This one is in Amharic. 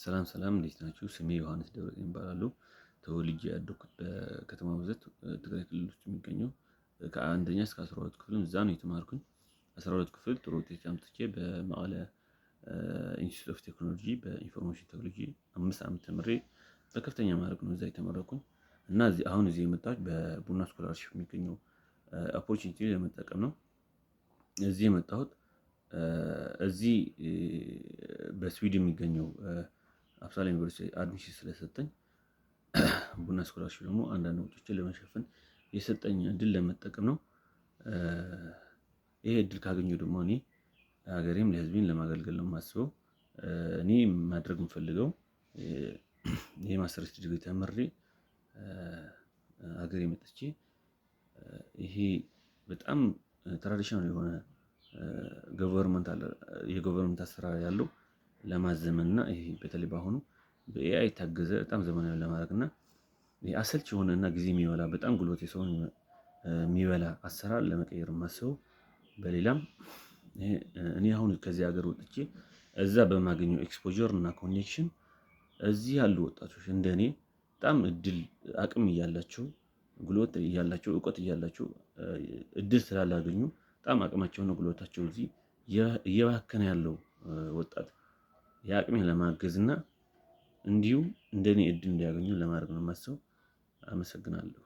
ሰላም ሰላም እንዴት ናችሁ? ስሜ ዮሐንስ ደብረጽዮን እባላለሁ። ተወልጄ ያደኩት በከተማ ብዘት ትግራይ ክልል ውስጥ የሚገኘው ከአንደኛ እስከ 12 ክፍልም እዛ ነው የተማርኩኝ። 12 ክፍል ጥሩ ውጤት አምጥቼ በመቀለ ኢንስቲትዩት ኦፍ ቴክኖሎጂ በኢንፎርሜሽን ቴክኖሎጂ 5 ዓመት ተምሬ በከፍተኛ ማዕረግ ነው እዛ የተመረኩኝ። እና አሁን እዚህ የመጣሁት በቡና ስኮላርሺፕ የሚገኘው ኦፖርቹኒቲ ለመጠቀም ነው። እዚህ የመጣሁት እዚህ በስዊድን የሚገኘው አፕሳላ ዩኒቨርሲቲ አድሚሽን ስለሰጠኝ ቡና ስኮላርሺፕ ደግሞ አንዳንድ ወጪዎችን ለመሸፈን የሰጠኝ እድል ለመጠቀም ነው። ይሄ እድል ካገኘሁ ደግሞ እኔ ሀገሬም ለህዝቤን ለማገልገል ነው የማስበው። እኔ ማድረግ የምፈልገው ይሄ ማስተርስ ዲግሪ ተምሬ ሀገሬ መጥቼ ይሄ በጣም ትራዲሽናል የሆነ የገቨርንመንት አሰራር ያለው ለማዘመን እና ይሄ በተለይ በአሁኑ በኤአይ የታገዘ በጣም ዘመናዊ ለማድረግ እና ይሄ አሰልቺ የሆነና ጊዜ የሚበላ በጣም ጉልበት የሰውን የሚበላ አሰራር ለመቀየር የማስበው። በሌላም እኔ አሁን ከዚህ ሀገር ወጥቼ እዛ በማገኘው ኤክስፖዠር እና ኮኔክሽን እዚህ ያሉ ወጣቶች እንደኔ በጣም እድል አቅም እያላቸው ጉልበት እያላቸው እውቀት እያላቸው እድል ስላላገኙ በጣም አቅማቸውና ጉልበታቸው እዚህ እየባከነ ያለው ወጣት የአቅሜን ለማገዝ እና እንዲሁ እንደኔ እድል እንዲያገኙ ለማድረግ ነው የማስበው። አመሰግናለሁ።